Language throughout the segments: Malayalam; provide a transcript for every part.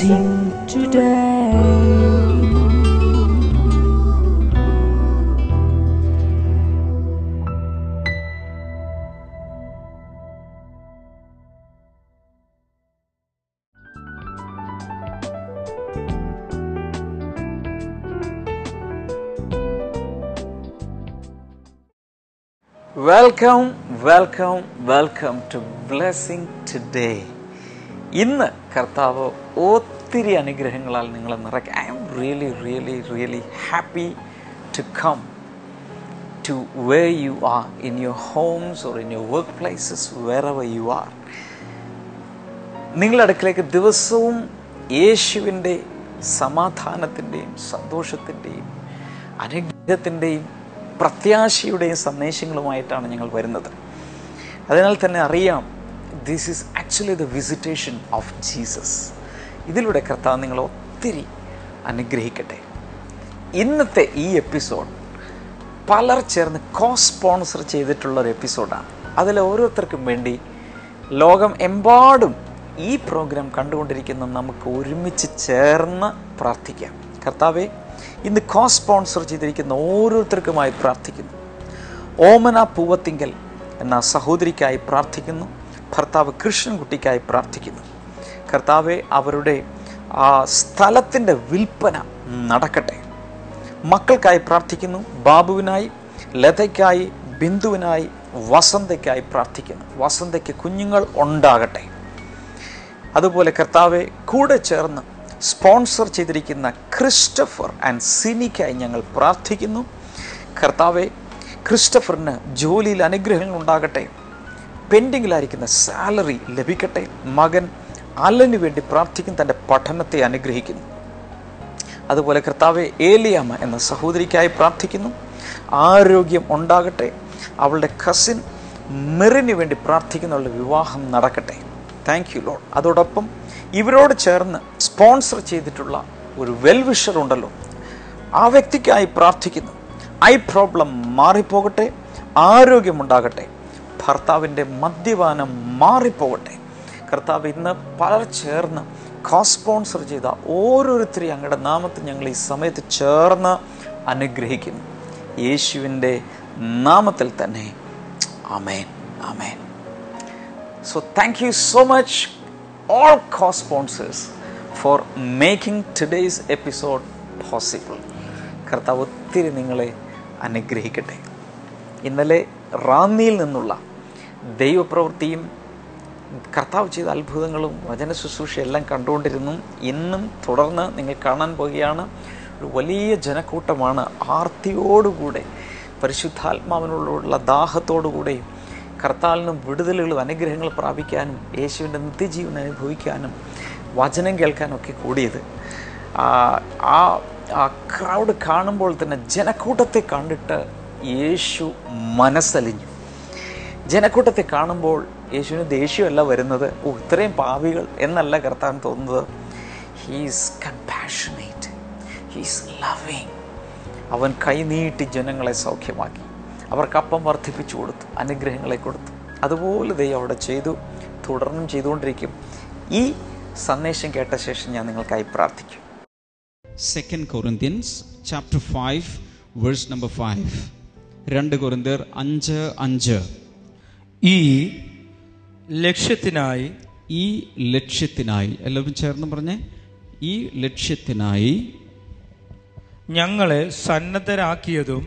blessing today. Welcome to blessing today. ഇന്ന് കർത്താവ് ഒത്തിരി അനുഗ്രഹങ്ങളാൽ നിങ്ങളെ നിറയ്ക്കും. I am really happy to come to where you are, in your homes or in your workplaces, wherever you are. നിങ്ങളുടെ അടുക്കലേക്ക് ദിവസവും യേശുവിൻ്റെ സമാധാനത്തിൻ്റെയും സന്തോഷത്തിൻ്റെയും അനുഗ്രഹത്തിൻ്റെയും പ്രത്യാശയുടെയും സന്ദേശങ്ങളുമായിട്ടാണ് ഞങ്ങൾ വരുന്നത്. അതിനാൽ തന്നെ അറിയാം, this is actually the visitation of Jesus. ഇതിലൂടെ കർത്താവ് നിങ്ങളെ ഒത്തിരി അനുഗ്രഹിക്കട്ടെ. ഇന്നത്തെ ഈ എപ്പിസോഡ് പലർ ചേർന്ന് സ്പോൺസർ ചെയ്തിട്ടുള്ളൊരു എപ്പിസോഡാണ്. അതിൽ ഓരോരുത്തർക്കും വേണ്ടി ലോകം എമ്പാടും ഈ പ്രോഗ്രാം കണ്ടുകൊണ്ടിരിക്കുന്ന നമുക്ക് ഒരുമിച്ച് ചേർന്ന് പ്രാർത്ഥിക്കാം. കർത്താവേ, ഇന്ന് സ്പോൺസർ ചെയ്തിരിക്കുന്ന ഓരോരുത്തർക്കുമായി പ്രാർത്ഥിക്കുന്നു. ഓമന പൂവത്തിങ്കൽ എന്ന സഹോദരിക്കായി പ്രാർത്ഥിക്കുന്നു. ഭർത്താവ് കൃഷ്ണൻകുട്ടിക്കായി പ്രാർത്ഥിക്കുന്നു. കർത്താവെ, അവരുടെ ആ സ്ഥലത്തിൻ്റെ വിൽപ്പന നടക്കട്ടെ. മക്കൾക്കായി പ്രാർത്ഥിക്കുന്നു. ബാബുവിനായി, ലതയ്ക്കായി, ബിന്ദുവിനായി, വസന്തയ്ക്കായി പ്രാർത്ഥിക്കുന്നു. വസന്തയ്ക്ക് കുഞ്ഞുങ്ങൾ ഉണ്ടാകട്ടെ. അതുപോലെ കർത്താവെ, കൂടെ ചേർന്ന് സ്പോൺസർ ചെയ്തിരിക്കുന്ന ക്രിസ്റ്റഫർ ആൻഡ് സിനിക്കായി ഞങ്ങൾ പ്രാർത്ഥിക്കുന്നു. കർത്താവെ, ക്രിസ്റ്റഫറിന് ജോലിയിൽ അനുഗ്രഹങ്ങൾ ഉണ്ടാകട്ടെ. പെൻഡിങ്ങിലായിരിക്കുന്ന സാലറി ലഭിക്കട്ടെ. മകൻ അലന് വേണ്ടി പ്രാർത്ഥിക്കുന്നു. തൻ്റെ പഠനത്തെ അനുഗ്രഹിക്കുന്നു. അതുപോലെ കർത്താവെ, ഏലിയാമ്മ എന്ന സഹോദരിക്കായി പ്രാർത്ഥിക്കുന്നു. ആരോഗ്യം ഉണ്ടാകട്ടെ. അവളുടെ കസിൻ മെറിന് വേണ്ടി പ്രാർത്ഥിക്കുന്ന അവളുടെ വിവാഹം നടക്കട്ടെ. Thank you Lord. അതോടൊപ്പം ഇവരോട് ചേർന്ന് സ്പോൺസർ ചെയ്തിട്ടുള്ള ഒരു വെൽവിഷർ ഉണ്ടല്ലോ, ആ വ്യക്തിക്കായി പ്രാർത്ഥിക്കുന്നു. ഐ പ്രോബ്ലം മാറിപ്പോകട്ടെ. ആരോഗ്യമുണ്ടാകട്ടെ. ഭർത്താവിൻ്റെ മദ്യപാനം മാറിപ്പോകട്ടെ. കർത്താവ്, ഇന്ന് പലർ ചേർന്ന് സ്പോൺസർ ചെയ്ത ഓരോരുത്തരെയും അങ്ങയുടെ നാമത്തിൽ ഞങ്ങൾ ഈ സമയത്ത് ചേർന്ന് അനുഗ്രഹിക്കുന്നു. യേശുവിൻ്റെ നാമത്തിൽ തന്നെ. ആമേൻ, ആമേൻ. So thank you so much all co-sponsors for making today's episode possible. കർത്താവ് ഒത്തിരി നിങ്ങളെ അനുഗ്രഹിക്കട്ടെ. ഇന്നലെ റാന്നിയിൽ നിന്നുള്ള ദൈവപ്രവൃത്തിയും കർത്താവ് ചെയ്ത അത്ഭുതങ്ങളും വചന ശുശ്രൂഷയെല്ലാം കണ്ടുകൊണ്ടിരുന്നു. ഇന്നും തുടർന്ന് നിങ്ങൾ കാണാൻ പോകുകയാണ്. ഒരു വലിയ ജനക്കൂട്ടമാണ് ആർത്തിയോടുകൂടെ, പരിശുദ്ധാത്മാവിനുള്ള ദാഹത്തോടുകൂടെയും കർത്താവിൽ നിന്നും വിടുതലുകളും അനുഗ്രഹങ്ങൾ പ്രാപിക്കാനും യേശുവിൻ്റെ നിത്യജീവൻ അനുഭവിക്കാനും വചനം കേൾക്കാനും ഒക്കെ കൂടിയത്. ആ ക്രൗഡ് കാണുമ്പോൾ തന്നെ ജനക്കൂട്ടത്തെ കണ്ടിട്ട് യേശു മനസ്സലിഞ്ഞു. ജനക്കൂട്ടത്തെ കാണുമ്പോൾ യേശുവിന് ദേഷ്യമല്ല വരുന്നത്, ഇത്രയും പാപികൾ എന്നല്ല കർത്താൻ തോന്നുന്നത്. He's compassionate, he's loving. അവൻ കൈനീട്ടി ജനങ്ങളെ സൗഖ്യമാക്കി, അവർക്കപ്പം വർദ്ധിപ്പിച്ചു കൊടുത്തു, അനുഗ്രഹങ്ങളെ കൊടുത്തു. അതുപോലെ ദൈവം അവിടെ ചെയ്തു, തുടർന്നും ചെയ്തുകൊണ്ടിരിക്കും. ഈ സന്ദേശം കേട്ട ശേഷം ഞാൻ നിങ്ങൾക്കായി പ്രാർത്ഥിക്കും. 2 Corinthians chapter 5 verse number 5. 2 കൊരിന്ത്യർ 5:5. ഈ ലക്ഷ്യത്തിനായി എല്ലാവരും ചേർന്ന് പറഞ്ഞേ, ഈ ലക്ഷ്യത്തിനായി ഞങ്ങളെ സന്നദ്ധരാക്കിയതും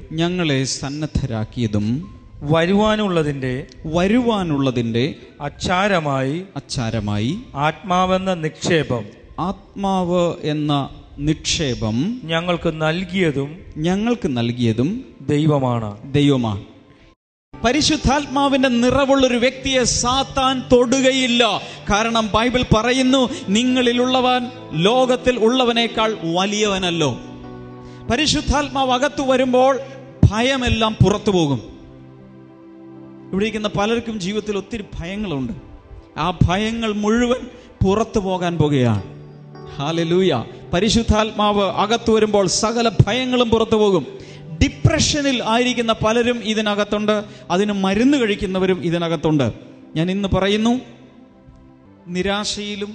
വരുവാനുള്ളതിന്റെ അച്ചാരമായി ആത്മാവ് എന്ന നിക്ഷേപം ഞങ്ങൾക്ക് നൽകിയതും ദൈവമാണ്. പരിശുദ്ധാത്മാവിന്റെ നിറവുള്ളൊരു വ്യക്തിയെ സാത്താൻ തൊടുകയില്ല. കാരണം ബൈബിൾ പറയുന്നു, നിങ്ങളിലുള്ളവൻ ലോകത്തിൽ ഉള്ളവനേക്കാൾ വലിയവനല്ലോ. പരിശുദ്ധാത്മാവ് അകത്തു വരുമ്പോൾ ഭയമെല്ലാം പുറത്തു പോകും. ഇവിടെ ഇരിക്കുന്ന പലർക്കും ജീവിതത്തിൽ ഒത്തിരി ഭയങ്ങളുണ്ട്. ആ ഭയങ്ങൾ മുഴുവൻ പുറത്തു പോകാൻ പോകുകയാണ്. ഹല്ലേലൂയ. പരിശുദ്ധാത്മാവ് അകത്തു വരുമ്പോൾ സകല ഭയങ്ങളും പുറത്തു പോകും. ഡിപ്രഷനിൽ ആയിരിക്കുന്ന പലരും ഇതിനകത്തുണ്ട്. അതിന് മരുന്ന് കഴിക്കുന്നവരും ഇതിനകത്തുണ്ട്. ഞാൻ ഇന്ന് പറയുന്നു, നിരാശയിലും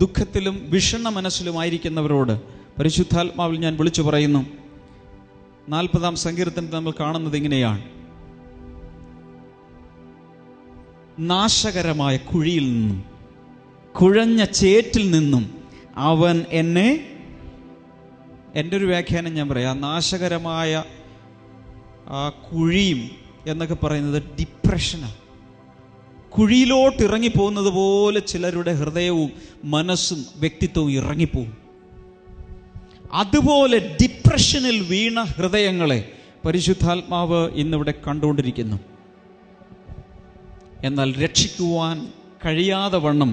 ദുഃഖത്തിലും വിഷണ്ണ മനസ്സിലുമായിരിക്കുന്നവരോട് പരിശുദ്ധാത്മാവിൽ ഞാൻ വിളിച്ചു പറയുന്നു. 40-ാം സങ്കീർത്തനത്തിൽ നമ്മൾ കാണുന്നത് ഇങ്ങനെയാണ്: നാശകരമായ കുഴിയിൽ നിന്നും കുഴഞ്ഞ ചേറ്റിൽ നിന്നും അവൻ എന്നെ, എൻ്റെ ഒരു വ്യാഖ്യാനം ഞാൻ പറയാം, നാശകരമായ ആ കുഴിയും എന്നൊക്കെ പറയുന്നത് ഡിപ്രഷനാണ്. കുഴിയിലോട്ട് ഇറങ്ങിപ്പോകുന്നത് പോലെ ചിലരുടെ ഹൃദയവും മനസ്സും വ്യക്തിത്വവും ഇറങ്ങിപ്പോകും. അതുപോലെ ഡിപ്രഷനിൽ വീണ ഹൃദയങ്ങളെ പരിശുദ്ധാത്മാവ് ഇന്നിവിടെ കണ്ടുകൊണ്ടിരിക്കുന്നു. എന്നാൽ രക്ഷിക്കുവാൻ കഴിയാതെ വണ്ണം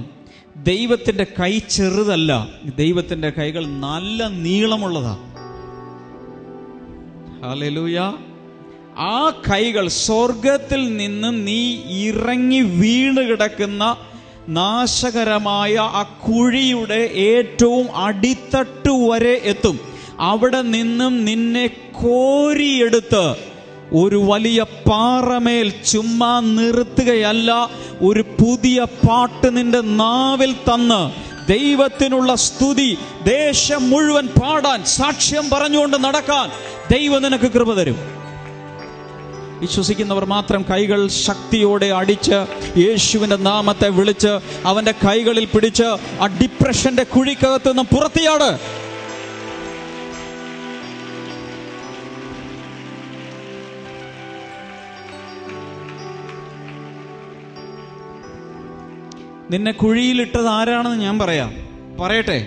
ദൈവത്തിൻ്റെ കൈ ചെറുതല്ല, ദൈവത്തിൻ്റെ കൈകൾ നല്ല നീളമുള്ളതാണ്. ഹല്ലേലൂയ. ആ കൈകൾ സ്വർഗത്തിൽ നിന്ന് നീ ഇറങ്ങി വീണ് കിടക്കുന്ന നാശകരമായ ആ കുഴിയുടെ ഏറ്റവും അടിത്തട്ട് വരെ എത്തും. അവിടെ നിന്നും നിന്നെ കോരിയെടുത്ത് ഒരു വലിയ പാറമേൽ ചുമ്മാ നിർത്തുകയല്ല, ഒരു പുതിയ പാട്ട് നിന്റെ നാവിൽ തന്ന് ദൈവത്തിനുള്ള സ്തുതി ദേശം മുഴുവൻ പാടാൻ, സാക്ഷ്യം പറഞ്ഞുകൊണ്ട് നടക്കാൻ ദൈവം നിനക്ക് കൃപ തരും. വിശ്വസിക്കുന്നവർ മാത്രം കൈകൾ ശക്തിയോടെ അടിച്ച് യേശുവിൻ്റെ നാമത്തെ വിളിച്ച് അവൻ്റെ കൈകളിൽ പിടിച്ച് ആ ഡിപ്രഷന്റെ കുഴിക്കകത്ത് നിന്ന് പുറത്തിയാട്. നിന്നെ കുഴിയിലിട്ടത് ആരാണെന്ന് ഞാൻ പറയട്ടെ.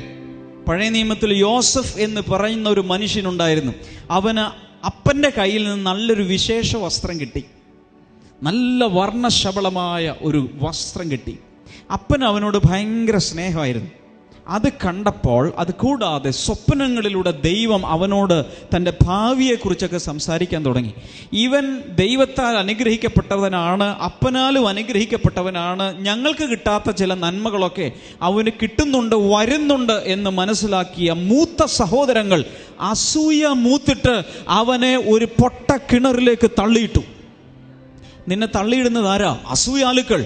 പഴയ നിയമത്തിൽ യോസഫ് എന്ന് പറയുന്ന ഒരു മനുഷ്യനുണ്ടായിരുന്നു. അവന് അപ്പൻ്റെ കയ്യിൽ നിന്ന് നല്ലൊരു വിശേഷ വസ്ത്രം കിട്ടി, നല്ല വർണ്ണശബളമായ ഒരു വസ്ത്രം കിട്ടി. അപ്പന് അവനോട് ഭയങ്കര സ്നേഹമായിരുന്നു. അത് കണ്ടപ്പോൾ, അത് കൂടാതെ സ്വപ്നങ്ങളിലൂടെ ദൈവം അവനോട് തൻ്റെ ഭാവിയെക്കുറിച്ചൊക്കെ സംസാരിക്കാൻ തുടങ്ങി. ഇവൻ ദൈവത്താൽ അനുഗ്രഹിക്കപ്പെട്ടവനാണ്, അപ്പനാലും അനുഗ്രഹിക്കപ്പെട്ടവനാണ്, ഞങ്ങൾക്ക് കിട്ടാത്ത ചില നന്മകളൊക്കെ അവന് കിട്ടുന്നുണ്ട്, വരുന്നുണ്ട് എന്ന് മനസ്സിലാക്കിയ മൂത്ത സഹോദരങ്ങൾ അസൂയ മൂത്തിട്ട് അവനെ ഒരു പൊട്ട കിണറിലേക്ക് തള്ളിയിട്ടു. നിന്നെ തള്ളിയിടുന്നത് ആരാ? അസൂയാലുക്കൾ,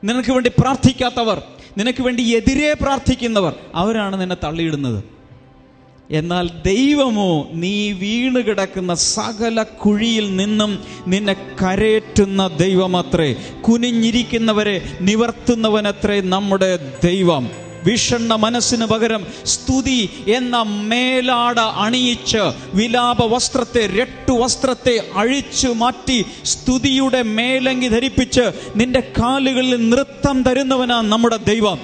നിനക്ക് വേണ്ടി പ്രാർത്ഥിക്കാത്തവർ, നിനക്ക് വേണ്ടി എതിരെ പ്രാർത്ഥിക്കുന്നവർ, അവരാണ് നിന്നെ തള്ളിയിടുന്നത്. എന്നാൽ ദൈവമോ നീ വീണ് കിടക്കുന്ന സകല കുഴിയിൽ നിന്നും നിന്നെ കരയേറ്റുന്ന ദൈവമത്രേ. കുനിഞ്ഞിരിക്കുന്നവരെ നിവർത്തുന്നവനത്രേ നമ്മുടെ ദൈവം. വിഷണ്ണ മനസ്സിന് പകരം സ്തുതി എന്ന മേലാട അണിയിച്ച് വിലാപ വസ്ത്രത്തെ, രട്ടുവസ്ത്രത്തെ അഴിച്ചു മാറ്റി സ്തുതിയുടെ മേലങ്കി ധരിപ്പിച്ച് നിന്റെ കാലുകളിൽ നൃത്തം തരുന്നവനാണ് നമ്മുടെ ദൈവം.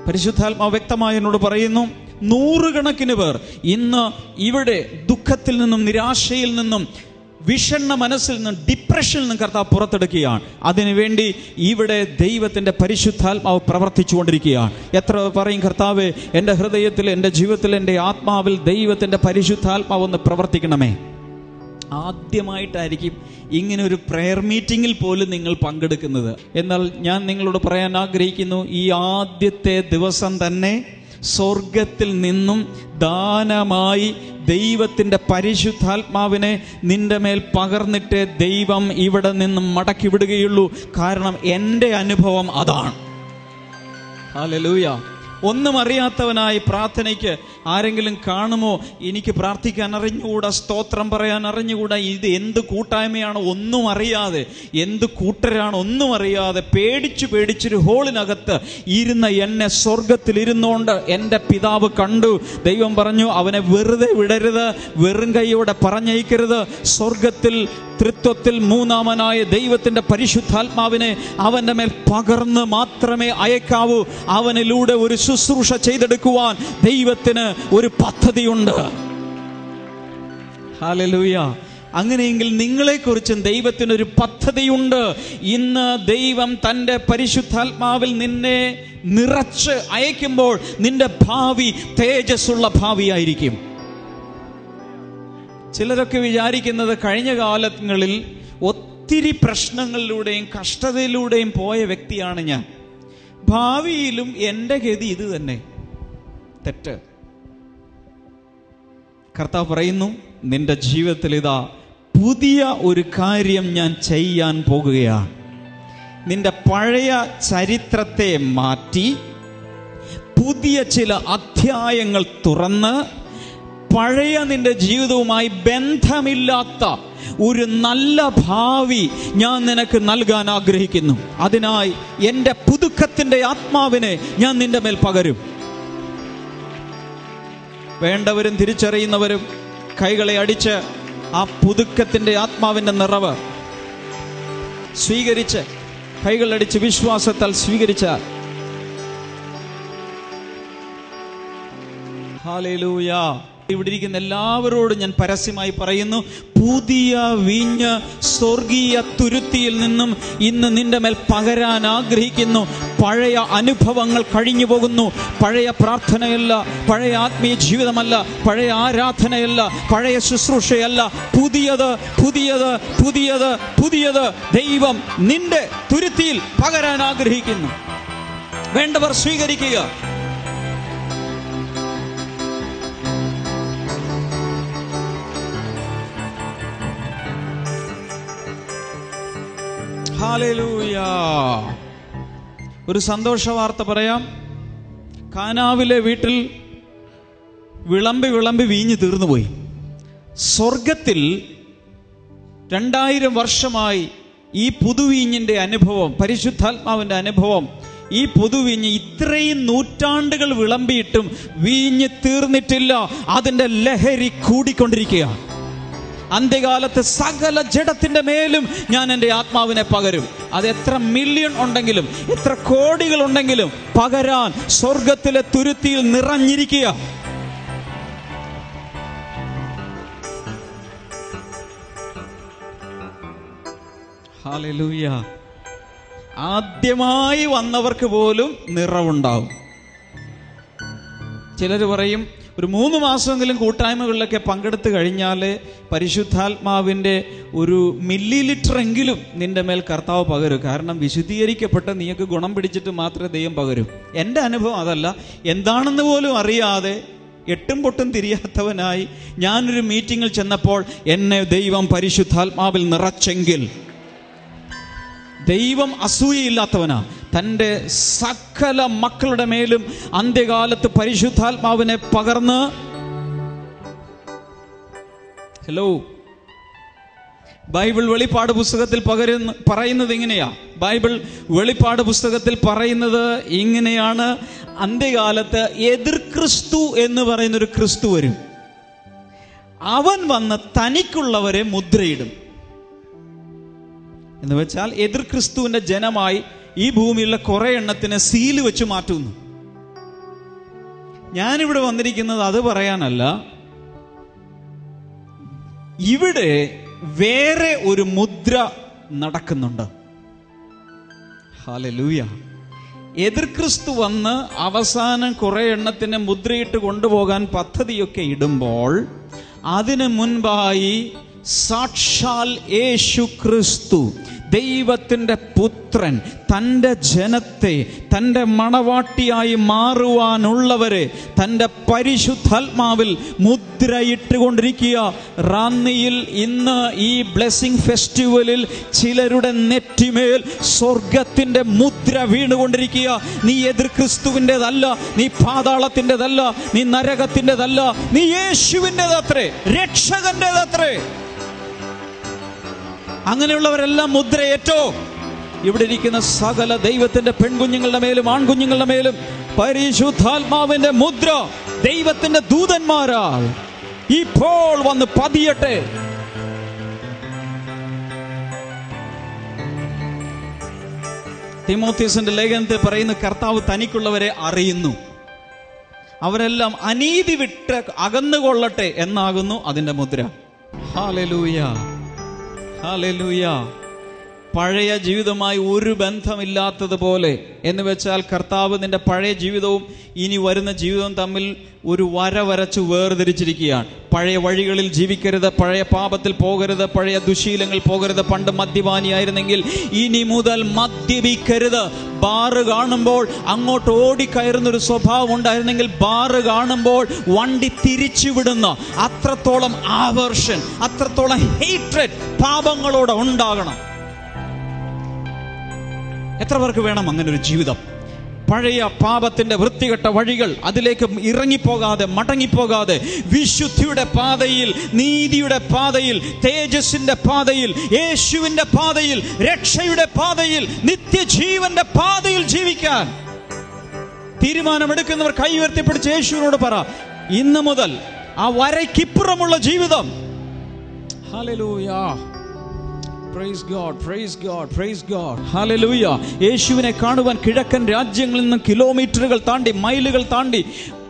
പരിശുദ്ധാത്മാവ് വ്യക്തമായി എന്നോട് പറയുന്നു, 100 കണക്കിന് പേർ ഇന്ന് ഇവിടെ ദുഃഖത്തിൽ നിന്നും നിരാശയിൽ നിന്നും വിഷണ്ണ മനസ്സിൽ നിന്നും ഡിപ്രഷനിൽ നിന്നും കർത്താവ് പുറത്തെടുക്കുകയാണ്. അതിനുവേണ്ടി ഇവിടെ ദൈവത്തിൻ്റെ പരിശുദ്ധാത്മാവ് പ്രവർത്തിച്ചു കൊണ്ടിരിക്കുകയാണ്. എത്ര പറയും, കർത്താവേ, എൻ്റെ ഹൃദയത്തിൽ, എൻ്റെ ജീവിതത്തിൽ, എൻ്റെ ആത്മാവിൽ ദൈവത്തിൻ്റെ പരിശുദ്ധാത്മാവ് ഒന്ന് പ്രവർത്തിക്കണമേ. ആദ്യമായിട്ടായിരിക്കും ഇങ്ങനെ ഒരു പ്രെയർ മീറ്റിങ്ങിൽ പോലും നിങ്ങൾ പങ്കെടുക്കുന്നത്. എന്നാൽ ഞാൻ നിങ്ങളോട് പറയാൻ ആഗ്രഹിക്കുന്നു, ഈ ആദ്യത്തെ ദിവസം തന്നെ സ്വർഗത്തിൽ നിന്നും ദാനമായി ദൈവത്തിൻ്റെ പരിശുദ്ധാത്മാവിനെ നിന്റെ മേൽ പകർന്നിട്ട് ദൈവം ഇവിടെ നിന്നും മടക്കി വിടുകയുള്ളൂ. കാരണം എൻ്റെ അനുഭവം അതാണ്. ഹല്ലേലൂയ. ഒന്നും അറിയാത്തവനായി പ്രാർത്ഥനയ്ക്ക് ആരെങ്കിലും കാണുമോ? എനിക്ക് പ്രാർത്ഥിക്കാൻ അറിഞ്ഞുകൂടാ, സ്തോത്രം പറയാൻ അറിഞ്ഞുകൂടാ, ഇത് എന്ത് കൂട്ടായ്മയാണ് ഒന്നും അറിയാതെ, എന്ത് കൂട്ടരാണ് ഒന്നും അറിയാതെ പേടിച്ചൊരു ഹോളിനകത്ത് ഇരുന്ന എന്നെ സ്വർഗത്തിലിരുന്നുകൊണ്ട് എൻ്റെ പിതാവ് കണ്ടു. ദൈവം പറഞ്ഞു, അവനെ വെറുതെ വിടരുത്, വെറും കൈയോടെ പറഞ്ഞയക്കരുത്. സ്വർഗത്തിൽ ത്രിത്വത്തിൽ മൂന്നാമനായ ദൈവത്തിൻ്റെ പരിശുദ്ധാത്മാവിനെ അവൻ്റെ മേൽ പകർന്ന് മാത്രമേ അയക്കാവൂ. അവനിലൂടെ ഒരു ശുശ്രൂഷ ചെയ്തെടുക്കുവാൻ ദൈവത്തിന് ഒരു പദ്ധതിയുണ്ട്. ഹല്ലേലൂയ. അങ്ങനെയെങ്കിൽ നിങ്ങളെക്കുറിച്ചും ദൈവത്തിനൊരു പദ്ധതിയുണ്ട്. ഇന്ന് ദൈവം തൻ്റെ പരിശുദ്ധാത്മാവിൽ നിന്നെ നിറച്ച് അയക്കുമ്പോൾ നിന്റെ ഭാവി തേജസ്സുള്ള ഭാവിയായിരിക്കും. ചിലരൊക്കെ വിചാരിക്കുന്നത് കഴിഞ്ഞ കാലങ്ങളിൽ ഒത്തിരി പ്രശ്നങ്ങളിലൂടെയും കഷ്ടതയിലൂടെയും പോയ വ്യക്തിയാണ് ഞാൻ, ഭാവിയിലും എൻ്റെ ഗതി ഇത് തന്നെ. തെറ്റ്. കർത്താവ് പറയുന്നു, നിന്റെ ജീവിതത്തിൽ ഇതാ പുതിയ ഒരു കാര്യം ഞാൻ ചെയ്യാൻ പോകുകയാണ്. നിന്റെ പഴയ ചരിത്രത്തെ മാറ്റി പുതിയ ചില അധ്യായങ്ങൾ തുറന്ന് പഴയ നിന്റെ ജീവിതവുമായി ബന്ധമില്ലാത്ത ഒരു നല്ല ഭാവി ഞാൻ നിനക്ക് നൽകാൻ ആഗ്രഹിക്കുന്നു. അതിനായി എൻ്റെ പുതുക്കത്തിൻ്റെ ആത്മാവിനെ ഞാൻ നിന്റെ മേൽ പകരും. വേണ്ടവരും തിരിച്ചറിയുന്നവരും കൈകളെ അടിച്ച് ആ പുതുക്കത്തിൻ്റെ ആത്മാവിൻ്റെ നിറവ് സ്വീകരിച്ച്, കൈകളടിച്ച് വിശ്വാസത്താൽ സ്വീകരിച്ചാൽ, ഹല്ലേലൂയ. ഇവിടെ ഇരിക്കുന്ന എല്ലാവരോടും ഞാൻ പരസ്യമായി പറയുന്നു, പുതിയ വീഞ്ഞ് സ്വർഗീയ തുരുത്തിയിൽ നിന്നും ഇന്ന് നിന്റെ മേൽ പകരാൻ ആഗ്രഹിക്കുന്നു. പഴയ അനുഭവങ്ങൾ കഴിഞ്ഞു പോകുന്നു. പഴയ പ്രാർത്ഥനയല്ല, പഴയ ആത്മീയ ജീവിതമല്ല, പഴയ ആരാധനയല്ല, പഴയ ശുശ്രൂഷയല്ല. പുതിയത് പുതിയത് പുതിയത് പുതിയത് ദൈവം നിന്റെ തുരുത്തിയിൽ പകരാൻ ആഗ്രഹിക്കുന്നു. വേണ്ടവർ സ്വീകരിക്കുക. ഹല്ലേലൂയ. ഒരു സന്തോഷ വാർത്ത പറയാം. കാനാവിലെ വീട്ടിൽ വിളമ്പി വിളമ്പി വീഞ്ഞ് തീർന്നുപോയി. സ്വർഗത്തിൽ 2000 വർഷമായി ഈ പുതുവീഞ്ഞിന്റെ അനുഭവം, പരിശുദ്ധാത്മാവിന്റെ അനുഭവം, ഈ പുതുവീഞ്ഞ് ഇത്രയും നൂറ്റാണ്ടുകൾ വിളമ്പിയിട്ടും വീഞ്ഞ് തീർന്നിട്ടില്ല. അതിന്റെ ലഹരി കൂടിക്കൊണ്ടിരിക്കുക. അന്ത്യകാലത്ത് സകല ജഡത്തിന്റെ മേലും ഞാൻ എൻ്റെ ആത്മാവിനെ പകരും. അത് എത്ര മില്യൺ ഉണ്ടെങ്കിലും, എത്ര കോടികൾ ഉണ്ടെങ്കിലും പകരാൻ സ്വർഗത്തിലെ തുരുത്തിയിൽ നിറഞ്ഞിരിക്കുക. ഹല്ലേലൂയ. ആദ്യമായി വന്നവർക്ക് പോലും നിറവുണ്ടാവും. ചിലർ പറയും, ഒരു 3 മാസമെങ്കിലും കൂട്ടായ്മകളിലൊക്കെ പങ്കെടുത്തു കഴിഞ്ഞാൽ പരിശുദ്ധാത്മാവിൻ്റെ ഒരു മില്ലി ലിറ്റർ എങ്കിലും നിന്റെ മേൽ കർത്താവ് പകരും. കാരണം വിശുദ്ധീകരിക്കപ്പെട്ട നീക്ക് ഗുണം പിടിച്ചിട്ട് മാത്രമേ ദൈവം പകരും. എൻ്റെ അനുഭവം അതല്ല. എന്താണെന്ന് പോലും അറിയാതെ എട്ടും പൊട്ടും തിരിയാത്തവനായി ഞാനൊരു മീറ്റിങ്ങിൽ ചെന്നപ്പോൾ എന്നെ ദൈവം പരിശുദ്ധാത്മാവിൽ നിറച്ചെങ്കിൽ, ദൈവം അസൂയയില്ലാത്തവനാ. തൻ്റെ സകല മക്കളുടെ മേലും അന്ത്യകാലത്ത് പരിശുദ്ധാത്മാവിനെ പകർന്ന്, ഹലോ, ബൈബിൾ വെളിപ്പാട് പുസ്തകത്തിൽ പറയുന്നത് ഇങ്ങനെയാ. ബൈബിൾ വെളിപ്പാട് പുസ്തകത്തിൽ പറയുന്നത് ഇങ്ങനെയാണ്. അന്ത്യകാലത്ത് എതിർ ക്രിസ്തു എന്ന് പറയുന്നൊരു ക്രിസ്തു വരും. അവൻ വന്ന് തനിക്കുള്ളവരെ മുദ്രയിടും. എന്ന് വെച്ചാൽ എതിർ ക്രിസ്തുവിന്റെ ജനമായി ഈ ഭൂമിയിലുള്ള കുറെ എണ്ണത്തിന് സീല് വെച്ച് മാറ്റുന്നു. ഞാനിവിടെ വന്നിരിക്കുന്നത് അത് പറയാനല്ല. ഇവിടെ വേറെ ഒരു മുദ്ര നടക്കുന്നുണ്ട്. ഹല്ലേലൂയ. എതിർ ക്രിസ്തു വന്ന് അവസാനം കുറെ എണ്ണത്തിന് മുദ്രയിട്ട് കൊണ്ടുപോകാൻ പദ്ധതിയൊക്കെ ഇടുമ്പോൾ അതിനു മുൻപായി സാക്ഷാൽ യേശു ക്രിസ്തു, ദൈവത്തിൻ്റെ പുത്രൻ, തൻ്റെ ജനത്തെ, തൻ്റെ മണവാട്ടിയായി മാറുവാനുള്ളവരെ തൻ്റെ പരിശുദ്ധാത്മാവിൽ മുദ്രയിട്ടുകൊണ്ടിരിക്കുക. റാന്നിയിൽ ഇന്ന് ഈ ബ്ലെസ്സിംഗ് ഫെസ്റ്റിവലിൽ ചിലരുടെ നെറ്റിമേൽ സ്വർഗത്തിൻ്റെ മുദ്ര വീണുകൊണ്ടിരിക്കുക. നീ എതിർ ക്രിസ്തുവിൻ്റെതല്ല, നീ പാതാളത്തിൻ്റെതല്ല, നീ നരകത്തിൻ്റെതല്ല, നീ യേശുവിൻ്റെതത്രേ, രക്ഷകന്റേതത്രേ. അങ്ങനെയുള്ളവരെല്ലാം മുദ്രയേറ്റോ. ഇവിടെ ഇരിക്കുന്ന സകല ദൈവത്തിന്റെ പെൺകുഞ്ഞുങ്ങളുടെ മേലും ആൺകുഞ്ഞുങ്ങളുടെ മേലും പരിശുദ്ധാത്മാവിന്റെ മുദ്ര ദൈവത്തിന്റെ ദൂതന്മാരാൽ ഇപ്പോൾ വന്ന് പതിയട്ടെ. തിമോഥെയോസിന്റെ ലേഖനത്തിൽ പറയുന്ന, കർത്താവ് തനിക്കുള്ളവരെ അറിയുന്നു, അവരെല്ലാം അനീതി വിട്ട് അകന്നുകൊള്ളട്ടെ എന്നാകുന്നു അതിന്റെ മുദ്ര. Hallelujah, hallelujah. പഴയ ജീവിതമായി ഒരു ബന്ധമില്ലാത്തതുപോലെ, എന്ന് വെച്ചാൽ കർത്താവ് നിന്റെ പഴയ ജീവിതവും ഇനി വരുന്ന ജീവിതവും തമ്മിൽ ഒരു വര വരച്ച് വേർതിരിച്ചിരിക്കുകയാണ്. പഴയ വഴികളിൽ ജീവിക്കരുത്, പഴയ പാപത്തിൽ പോകരുത്, പഴയ ദുശീലങ്ങൾ പോകരുത്. പണ്ട് മദ്യപാനിയായിരുന്നെങ്കിൽ ഇനി മുതൽ മദ്യപിക്കരുത്. ബാറ് കാണുമ്പോൾ അങ്ങോട്ട് ഓടിക്കയറുന്നൊരു സ്വഭാവം ഉണ്ടായിരുന്നെങ്കിൽ ബാറ് കാണുമ്പോൾ വണ്ടി തിരിച്ചുവിടുന്ന അത്രത്തോളം ആവേർഷൻ, അത്രത്തോളം ഹേറ്റ്രഡ് പാപങ്ങളോട് ഉണ്ടാകണം. എത്ര പേർക്ക് വേണം അങ്ങനെ ഒരു ജീവിതം? പഴയ പാപത്തിന്റെ വൃത്തികെട്ട വഴികൾ അതിലേക്ക് ഇറങ്ങിപ്പോകാതെ മടങ്ങിപ്പോകാതെ വിശുദ്ധിയുടെ പാതയിൽ, നീതിയുടെ പാതയിൽ, തേജസ്സിന്റെ പാതയിൽ, യേശുവിന്റെ പാതയിൽ, രക്ഷയുടെ പാതയിൽ, നിത്യജീവന്റെ പാതയിൽ ജീവിക്കാൻ തീരുമാനമെടുക്കുന്നവർ കൈ ഉയർത്തിപ്പിടിച്ച് യേശുവിനോട് പറ, ഇന്ന് മുതൽ ആ വരയ്ക്കിപ്പുറമുള്ള ജീവിതം. Hallelujah. Praise God, praise God, praise God. Hallelujah. യേശുവിനെ കാണുവാൻ കിഴക്കൻ രാജ്യങ്ങളിൽ നിന്ന് കിലോമീറ്ററുകൾ താണ്ടി, മൈലുകൾ താണ്ടി,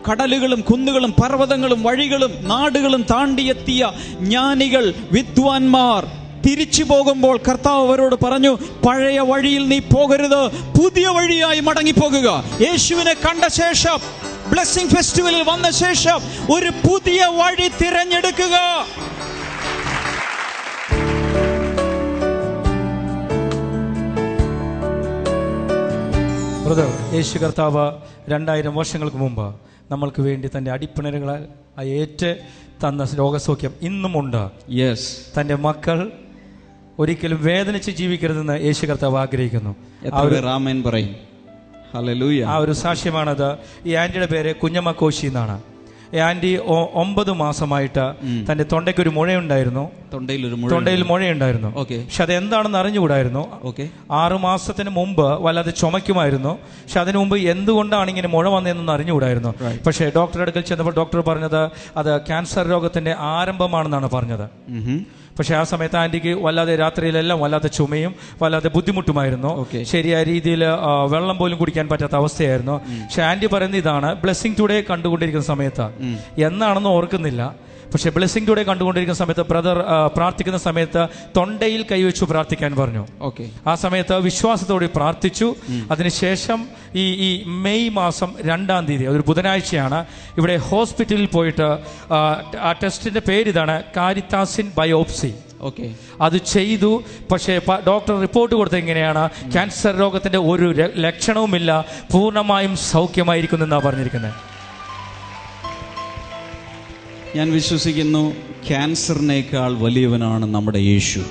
കടലുകളും കുന്നുകളും പർവ്വതങ്ങളും വഴികളും നാടുകളും താണ്ടിയെത്തിയ ജ്ഞാനികൾ, വിദ്വാൻമാർ തിരിച്ചു പോകുമ്പോൾ കർത്താവ് അവരോട് പറഞ്ഞു, പഴയ വഴിയിൽ നീ പോകരുത്, പുതിയ വഴിയായി മടങ്ങിപ്പോകുക. യേശുവിനെ കണ്ട ശേഷം, ബ്ലെസ്സിംഗ് ഫെസ്റ്റിവലിൽ വന്ന ശേഷം ഒരു പുതിയ വഴി തിരഞ്ഞെടുക്കുക. ബ്രദർ, യേശു കർത്താവ് 2000 വർഷങ്ങൾക്ക് മുമ്പ് നമ്മൾക്ക് വേണ്ടി തൻ്റെ അടിപ്പിണരുകളെ ഏറ്റ് തന്ന രോഗസൗഖ്യം ഇന്നുമുണ്ട്. യെസ്. തൻ്റെ മക്കൾ ഒരിക്കലും വേദനിച്ച് ജീവിക്കരുതെന്ന് യേശു കർത്താവ് ആഗ്രഹിക്കുന്നു. ആമേൻ പറയും. ഹല്ലേലൂയ. ആ ഒരു സാക്ഷ്യമാണത്. ഈ ആന്റിയുടെ പേര് കുഞ്ഞമ്മ കോശി എന്നാണ്. ഈ ആന്റി 9 മാസമായിട്ട് തന്റെ തൊണ്ടയ്ക്കൊരു മുഴയുണ്ടായിരുന്നു, തൊണ്ടയിൽ മുഴയുണ്ടായിരുന്നു. പക്ഷെ അത് എന്താണെന്ന് അറിഞ്ഞുകൂടായിരുന്നു. 6 മാസത്തിന് മുമ്പ് വല്ലാതെ ചുമയ്ക്കുമായിരുന്നു. പക്ഷെ അതിനു മുമ്പ് എന്തുകൊണ്ടാണ് ഇങ്ങനെ മുഴ വന്നതെന്നൊന്നും അറിഞ്ഞുകൂടായിരുന്നു. പക്ഷേ ഡോക്ടറുടെ അടുക്കൽ ചെന്നപ്പോൾ ഡോക്ടർ പറഞ്ഞത് അത് ക്യാൻസർ രോഗത്തിന്റെ ആരംഭമാണെന്നാണ് പറഞ്ഞത്. പക്ഷെ ആ സമയത്ത് ആന്റിക്ക് വല്ലാതെ രാത്രിയിലെല്ലാം വല്ലാതെ ചുമയും വല്ലാതെ ബുദ്ധിമുട്ടുമായിരുന്നു. ശരിയായ രീതിയിൽ വെള്ളം പോലും കുടിക്കാൻ പറ്റാത്ത അവസ്ഥയായിരുന്നു. പക്ഷെ ആന്റി പറയുന്നത് ഇതാണ്, ബ്ലെസ്സിംഗ് ടുഡേ കണ്ടുകൊണ്ടിരിക്കുന്ന സമയത്ത്, എന്നാണെന്ന് ഓർക്കുന്നില്ല, പക്ഷെ ബ്ലെസ്സിംഗ് ടുഡേ കണ്ടുകൊണ്ടിരിക്കുന്ന സമയത്ത് ബ്രദർ പ്രാർത്ഥിക്കുന്ന സമയത്ത് തൊണ്ടയിൽ കൈവച്ചു പ്രാർത്ഥിക്കാൻ പറഞ്ഞു. ആ സമയത്ത് വിശ്വാസത്തോടെ പ്രാർത്ഥിച്ചു. അതിനുശേഷം ഈ മെയ് മാസം 2-ാം തീയതി, അതൊരു ബുധനാഴ്ചയാണ്, ഇവിടെ ഹോസ്പിറ്റലിൽ പോയിട്ട് ആ ടെസ്റ്റിന്റെ പേര് ഇതാണ്, കാരിത്താസിൻ ബയോപ്സി. അത് ചെയ്തു. പക്ഷേ ഡോക്ടർ റിപ്പോർട്ട് കൊടുത്തത് എങ്ങനെയാണ്, ക്യാൻസർ രോഗത്തിന്റെ ഒരു ലക്ഷണവുമില്ല, പൂർണ്ണമായും സൗഖ്യമായിരിക്കുന്നു എന്നാണ് പറഞ്ഞിരിക്കുന്നത്. ഞാൻ വിശ്വസിക്കുന്നു ക്യാൻസറിനേക്കാൾ വലിയവനാണ് നമ്മുടെ യേശു.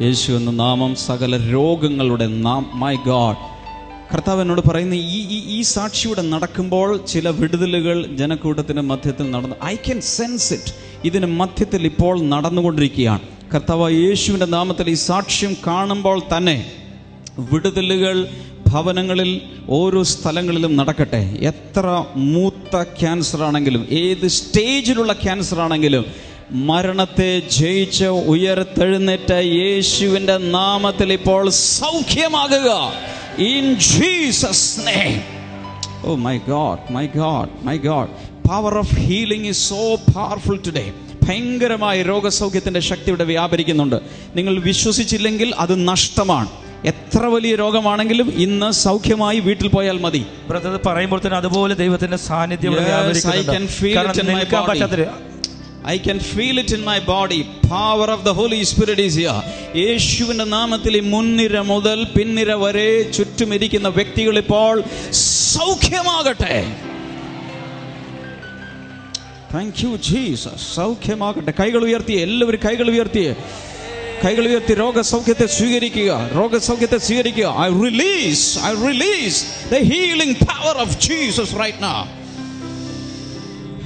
യേശു എന്ന നാമം സകല രോഗങ്ങളുടെ മൈ ഗോഡ്. കർത്താവ് എന്നോട് പറയുന്ന ഈ സാക്ഷിയുടെ നടക്കുമ്പോൾ ചില വിടുതലുകൾ ജനക്കൂട്ടത്തിന്റെ മധ്യത്തിൽ നടന്നു. I can sense it. ഇതിന് മധ്യത്തിൽ ഇപ്പോൾ നടന്നുകൊണ്ടിരിക്കുകയാണ്. കർത്താവ് യേശുവിൻ്റെ നാമത്തിൽ ഈ സാക്ഷ്യം കാണുമ്പോൾ തന്നെ വിടുതലുകൾ ഭവനങ്ങളിൽ ഓരോ സ്ഥലങ്ങളിലും നടക്കട്ടെ. എത്ര മൂത്ത ക്യാൻസർ ആണെങ്കിലും, ഏത് സ്റ്റേജിലുള്ള ക്യാൻസർ ആണെങ്കിലും, മരണത്തെ ജയിച്ച് ഉയർത്തെഴുന്നേറ്റ യേശുവിൻ്റെ നാമത്തിൽ ഇപ്പോൾ സൗഖ്യമാകുക. In Jesus name. Oh my God, my God, my God. Power of healing is so powerful today. ഭയങ്കരമായ രോഗസൗഖ്യത്തിൻ്റെ ശക്തി ഇവിടെ വ്യാപരിക്കുന്നുണ്ട്. നിങ്ങൾ വിശ്വസിച്ചില്ലെങ്കിൽ അത് നഷ്ടമാണ്. എത്ര വലിയ രോഗമാണെങ്കിലും ഇന്ന് സൗഖ്യമായി വീട്ടിൽ പോയാൽ മതി. ബ്രദർ പറയുമ്പോൾ തന്നെ അതുപോലെ ദൈവത്തിന്റെ സാന്നിധ്യം I can feel it in my body. Power of the Holy Spirit is here. യേശുവിന്റെ നാമത്തിൽ മുൻനിര മുതൽ പിൻനിര വരെ ചുറ്റുമിരിക്കുന്ന വ്യക്തികൾ ഇപ്പോൾ സൗഖ്യമാകട്ടെ. Thank you Jesus. സൗഖ്യമാകട്ടെ. കൈകൾ ഉയർത്തിയേ, എല്ലാവരും കൈകൾ ഉയർത്തിയേ, കൈകൾ ഉയർത്തി രോഗസൗഖ്യത്തെ സ്വീകരിക്കുക, രോഗസൗഖ്യത്തെ സ്വീകരിക്കുക. I release the healing power of Jesus right now.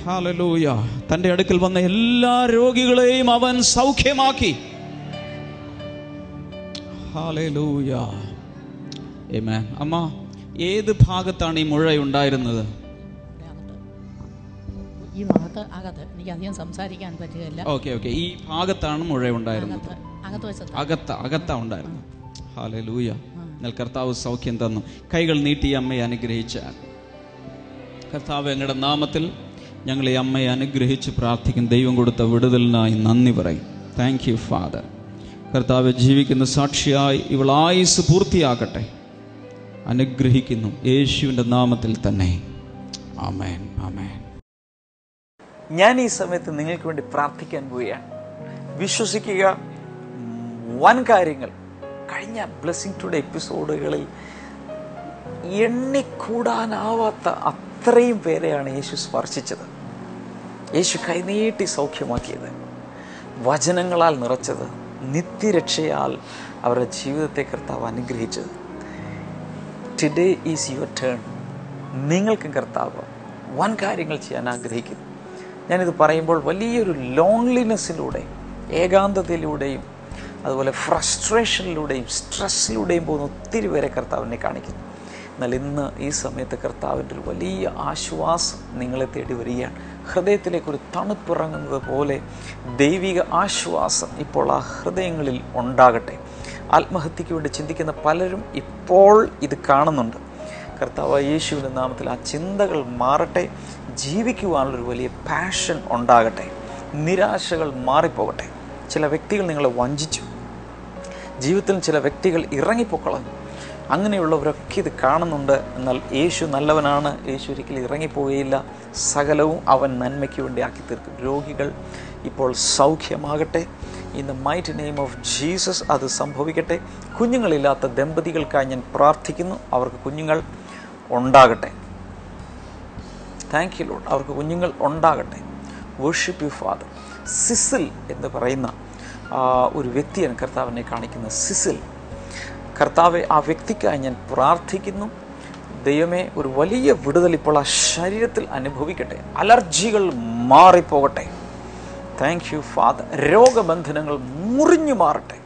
Hallelujah. തന്റെ അടുക്കൽ വന്ന എല്ലാ രോഗികളെയും അവൻ സൗഖ്യമാക്കി. Hallelujah. Amen. അമ്മ, ഏത് ഭാഗത്താണ് ഈ മുഴ ഉണ്ടായിരുന്നത്? ഈ ഭാഗത്ത് അകത്ത്. എനിക്ക് അധികം സംസാരിക്കാൻ പറ്റുകയില്ല. ഓക്കെ. ഈ ഭാഗത്താണ് മുഴ ഉണ്ടായിരുന്നത്. അകത്താ ഉണ്ടായിരുന്നു. ഹല്ലേലൂയ. എന്നാൽ കർത്താവ് സൗഖ്യം തന്നു. കൈകൾ നീട്ടി അമ്മയെ അനുഗ്രഹിച്ചാൽ, കർത്താവ് അങ്ങയുടെ നാമത്തിൽ ഞങ്ങൾ ഈ അമ്മയെ അനുഗ്രഹിച്ച് പ്രാർത്ഥിക്കും. ദൈവം കൊടുത്ത വിടുതലിനായി നന്ദി പറയും. Thank you father. കർത്താവ് ജീവിക്കുന്ന സാക്ഷിയായി ഇവൾ ആയുസ് പൂർത്തിയാക്കട്ടെ. അനുഗ്രഹിക്കുന്നു യേശുവിൻ്റെ നാമത്തിൽ തന്നെ. ആമേൻ, ആമേൻ. ഞാൻ ഈ സമയത്ത് നിങ്ങൾക്ക് വേണ്ടി പ്രാർത്ഥിക്കാൻ പോവുകയാണ്. വിശ്വസിക്കുക, വൻ കാര്യങ്ങൾ കഴിഞ്ഞ ബ്ലെസ്സിംഗ് ടുഡേ എപ്പിസോഡുകളിൽ എണ്ണിക്കൂടാനാവാത്ത അത്രയും പേരെയാണ് യേശു സ്പർശിച്ചത്. യേശു കൈനീട്ടി സൗഖ്യമാക്കിയത്, വചനങ്ങളാൽ നിറച്ചത്, നിത്യരക്ഷയാൽ അവരുടെ ജീവിതത്തെ കർത്താവ് അനുഗ്രഹിച്ചത്. Today is your turn. നിങ്ങൾക്കും കർത്താവ് വൻ കാര്യങ്ങൾ ചെയ്യാൻ ആഗ്രഹിക്കുന്നു. ഞാനിത് പറയുമ്പോൾ വലിയൊരു ലോൺലിനെസ്സിലൂടെയും ഏകാന്തതയിലൂടെയും അതുപോലെ ഫ്രസ്ട്രേഷനിലൂടെയും സ്ട്രെസ്സിലൂടെയും പോകുന്ന ഒത്തിരി പേരെ കർത്താവിനെ കാണിക്കുന്നു. എന്നാൽ ഇന്ന് ഈ സമയത്ത് കർത്താവിൻ്റെ ഒരു വലിയ ആശ്വാസം നിങ്ങളെ തേടി വരികയാണ്. ഹൃദയത്തിലേക്കൊരു തണുപ്പിറങ്ങുന്നത് പോലെ ദൈവിക ആശ്വാസം ഇപ്പോൾ ആ ഹൃദയങ്ങളിൽ ഉണ്ടാകട്ടെ. ആത്മഹത്യയ്ക്ക് വേണ്ടി ചിന്തിക്കുന്ന പലരും ഇപ്പോൾ ഇത് കാണുന്നുണ്ട്. കർത്താവ് യേശുവിൻ്റെ നാമത്തിൽ ആ ചിന്തകൾ മാറട്ടെ. ജീവിക്കുവാനുള്ളൊരു വലിയ പാഷൻ ഉണ്ടാകട്ടെ. നിരാശകൾ മാറിപ്പോകട്ടെ. ചില വ്യക്തികൾ നിങ്ങളെ വഞ്ചിച്ചു, ജീവിതത്തിൽ ചില വ്യക്തികൾ ഇറങ്ങിപ്പോക്കളഞ്ഞു. അങ്ങനെയുള്ളവരൊക്കെ ഇത് കാണുന്നുണ്ട്. എന്നാൽ യേശു നല്ലവനാണ്. യേശു ഒരിക്കലും ഇറങ്ങിപ്പോവുകയില്ല. സകലവും അവൻ നന്മയ്ക്ക് വേണ്ടി ആക്കി തീർക്കും. രോഗികൾ ഇപ്പോൾ സൗഖ്യമാകട്ടെ. In the mighty name of Jesus അത് സംഭവിക്കട്ടെ. കുഞ്ഞുങ്ങളില്ലാത്ത ദമ്പതികൾക്കായി ഞാൻ പ്രാർത്ഥിക്കുന്നു. അവർക്ക് കുഞ്ഞുങ്ങൾ ഉണ്ടാകട്ടെ. Thank you Lord. അവർക്ക് കുഞ്ഞുങ്ങൾ ഉണ്ടാകട്ടെ. Worship you father. സിസിൽ എന്ന് പറയുന്ന ഒരു വ്യക്തിയാണ് കർത്താവിനെ കാണിക്കുന്ന സിസിൽ. കർത്താവെ, ആ വ്യക്തിക്കായി ഞാൻ പ്രാർത്ഥിക്കുന്നു. ദൈവമേ, ഒരു വലിയ വിടുതൽ ഇപ്പോൾ ആ ശരീരത്തിൽ അനുഭവിക്കട്ടെ. അലർജികൾ മാറിപ്പോകട്ടെ. Thank you father. രോഗബന്ധനങ്ങൾ മുറിഞ്ഞു മാറട്ടെ.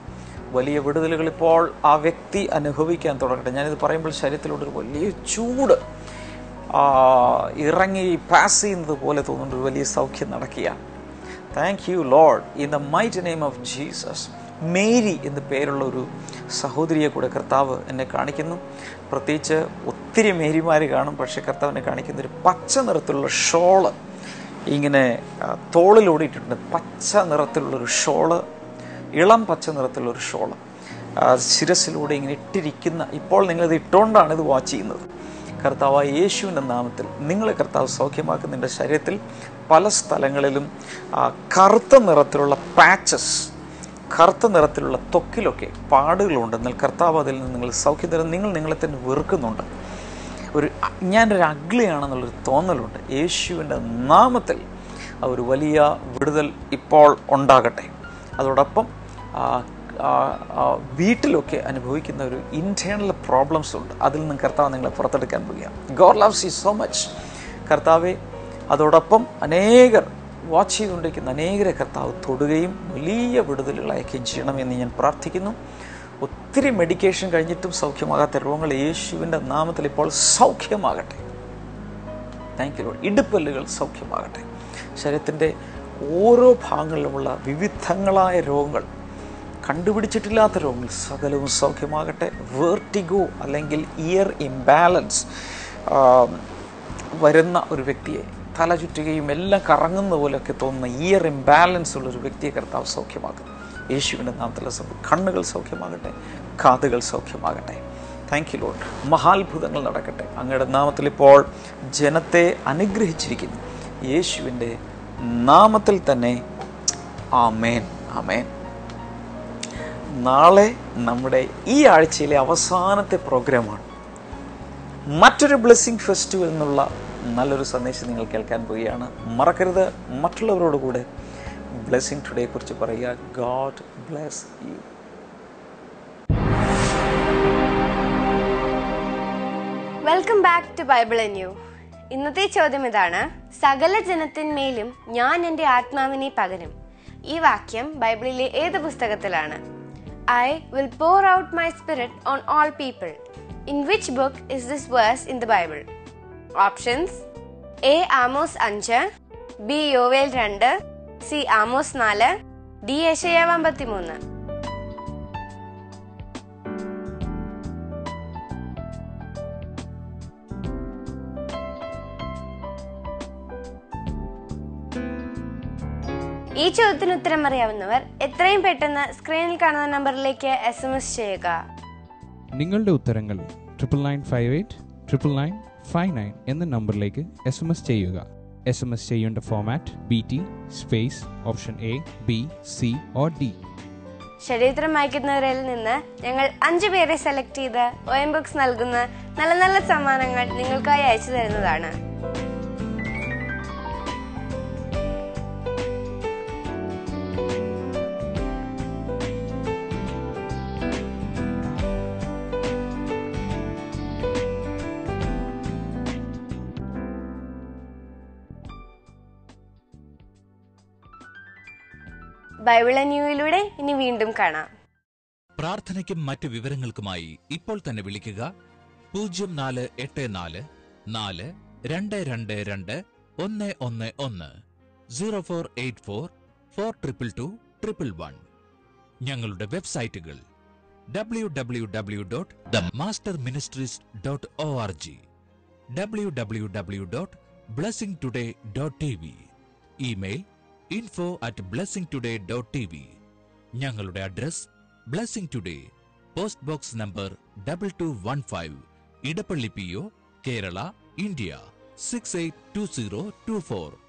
വലിയ വിടുതലുകൾ ഇപ്പോൾ ആ വ്യക്തി അനുഭവിക്കാൻ തുടങ്ങട്ടെ. ഞാനിത് പറയുമ്പോൾ ശരീരത്തിലൂടെ വലിയ ചൂട് ഇറങ്ങി പാസ് ചെയ്യുന്നത് പോലെ തോന്നുന്നുണ്ട്. ഒരു വലിയ സൗഖ്യം നടക്കുകയാണ്. Thank you Lord. In the mighty name of Jesus. Mary എന്ന് പേരുള്ള ഒരു സഹോദരിയെ കൂടെ കർത്താവ് എന്നെ കാണിക്കുന്നു. പ്രത്യേകിച്ച് ഒത്തിരി മേരിമാർ കാണും. പക്ഷേ കർത്താവിനെ കാണിക്കുന്ന ഒരു പച്ച നിറത്തിലുള്ള ഷോള് ഇങ്ങനെ തോളിലോടിയിട്ടുണ്ട്. പച്ച നിറത്തിലുള്ളൊരു ഷോള്, ഇളം പച്ച നിറത്തിലുള്ളൊരു ഷോള് ശിരസിലൂടെ ഇങ്ങനെ ഇട്ടിരിക്കുന്ന. ഇപ്പോൾ നിങ്ങളിത് ഇട്ടുകൊണ്ടാണ് ഇത് വാച്ച് ചെയ്യുന്നത്. കർത്താവായ യേശുവിൻ്റെ നാമത്തിൽ നിങ്ങളെ കർത്താവ് സൗഖ്യമാക്കുന്ന. നിൻ്റെ ശരീരത്തിൽ പല സ്ഥലങ്ങളിലും കറുത്ത നിറത്തിലുള്ള പാച്ചസ്, കറുത്ത നിറത്തിലുള്ള ത്വക്കിലൊക്കെ പാടുകളുണ്ട്. എന്നാൽ കർത്താവ് അതിൽ നിന്ന് നിങ്ങൾ സൗഖ്യം തരുന്ന. നിങ്ങൾ നിങ്ങളെ തന്നെ വെറുക്കുന്നുണ്ട്. ഞാനൊരു അഗ്ലിയാണെന്നുള്ളൊരു തോന്നലുണ്ട്. യേശുവിൻ്റെ നാമത്തിൽ ഒരു വലിയ വിടുതൽ ഇപ്പോൾ ഉണ്ടാകട്ടെ. അതോടൊപ്പം വീട്ടിലൊക്കെ അനുഭവിക്കുന്ന ഒരു ഇൻറ്റേർണൽ പ്രോബ്ലംസ് ഉണ്ട്. അതിൽ നിന്ന് കർത്താവ് നിങ്ങളെ പുറത്തെടുക്കാൻ പോവുകയാണ്. God loves you so much. കർത്താവെ, അതോടൊപ്പം അനേകർ വാച്ച് ചെയ്തുകൊണ്ടിരിക്കുന്ന അനേകരെ കർത്താവ് തൊടുകയും വലിയ വിടുതലുകൾ അയക്കുകയും ചെയ്യണമെന്ന് ഞാൻ പ്രാർത്ഥിക്കുന്നു. ഒത്തിരി മെഡിക്കേഷൻ കഴിഞ്ഞിട്ടും സൗഖ്യമാകാത്ത രോഗങ്ങൾ യേശുവിൻ്റെ നാമത്തിൽ ഇപ്പോൾ സൗഖ്യമാകട്ടെ. Thank you Lord. ഇടുപ്പല്ലുകൾ സൗഖ്യമാകട്ടെ. ശരീരത്തിൻ്റെ ഓരോ ഭാഗങ്ങളിലുമുള്ള വിവിധങ്ങളായ രോഗങ്ങൾ, കണ്ടുപിടിച്ചിട്ടില്ലാത്ത രോഗങ്ങൾ സകലവും സൗഖ്യമാകട്ടെ. വേർട്ടിഗോ അല്ലെങ്കിൽ ഇയർ ഇംബാലൻസ് വരുന്ന ഒരു വ്യക്തിയെ, തല ചുറ്റുകയും എല്ലാം കറങ്ങുന്ന പോലെയൊക്കെ തോന്നുന്ന ഇയർ ഇംബാലൻസ് ഉള്ളൊരു വ്യക്തിയെ കർത്താവ് സൗഖ്യമാക്കും. യേശുവിൻ്റെ നാമത്തിലുള്ള കണ്ണുകൾ സൗഖ്യമാകട്ടെ. കാതുകൾ സൗഖ്യമാകട്ടെ. Thank you Lord. മഹാത്ഭുതങ്ങൾ നടക്കട്ടെ. അങ്ങയുടെ നാമത്തിൽ ഇപ്പോൾ ജനത്തെ അനുഗ്രഹിച്ചിരിക്കുന്നു. യേശുവിൻ്റെ നാമത്തിൽ തന്നെ ആമേൻ, ആമേൻ. നാളെ നമ്മുടെ ഈ ആഴ്ചയിലെ അവസാനത്തെ പ്രോഗ്രാമാണ്. മറ്റൊരു ബ്ലെസ്സിങ് ഫെസ്റ്റിവൽ എന്നുള്ള നല്ലൊരു സന്ദേശം നിങ്ങൾ കേൾക്കാൻ പോവുകയാണ്. മറക്കരുത്, മറ്റുള്ളവരോട് കൂടെ ബ്ലെസ്സിങ് ടുഡേയെ കുറിച്ച് പറയുക. God bless you. Welcome back to Bible and you. ഇന്നത്തെ ചോദ്യം ഇതാണ്: സകല ജനത്തിന്മേലും ഞാൻ എൻ്റെ ആത്മാവിനെ പകരും. ഈ വാക്യം ബൈബിളിലെ ഏത് പുസ്തകത്തിലാണ്? I will pour out my spirit on all people. In which book is this verse in the Bible? Options: A. Amos 5, B. യോവേൽ 2, C. Amos 4, D. യെശയ്യാവ് 53. ഈ ചോദ്യത്തിന് ഉത്തരം അറിയാവുന്നവർ എത്രയും പെട്ടെന്ന് സ്ക്രീനിൽ കാണുന്ന നമ്പറിലേക്ക് SMS ചെയ്യുക. നിങ്ങളുടെ ഉത്തരങ്ങൾ 99589959 എന്ന നമ്പറിലേക്ക് SMS ചെയ്യുക. SMS ചെയ്യേണ്ട format BT space option A, B, C or D. ശരീരം അയക്കുന്നവരിൽ നിന്ന് ഞങ്ങൾ 5 പേരെ സെലക്ട് ചെയ്ത് OM ബുക്സ് നൽകുന്ന നല്ല നല്ല സമ്മാനങ്ങൾ നിങ്ങൾക്കായി അയച്ചു തരുന്നതാണ്. ബൈബിൾ ന്യൂയിലൂടെ ഇനി വീണ്ടും കാണാം. പ്രാർത്ഥനയ്ക്കും മറ്റ് വിവരങ്ങൾക്കുമായി ഇപ്പോൾ തന്നെ വിളിക്കുക 0484 4222 111 0484 42221. ഞങ്ങളുടെ വെബ്സൈറ്റുകൾ www.themasterministries.org, www.blessingtoday.tv, ഇമെയിൽ info@blessingtoday.tv. ഞങ്ങളുടെ address blessing today, post box number 2215, Edappally PO, Kerala, India 682024.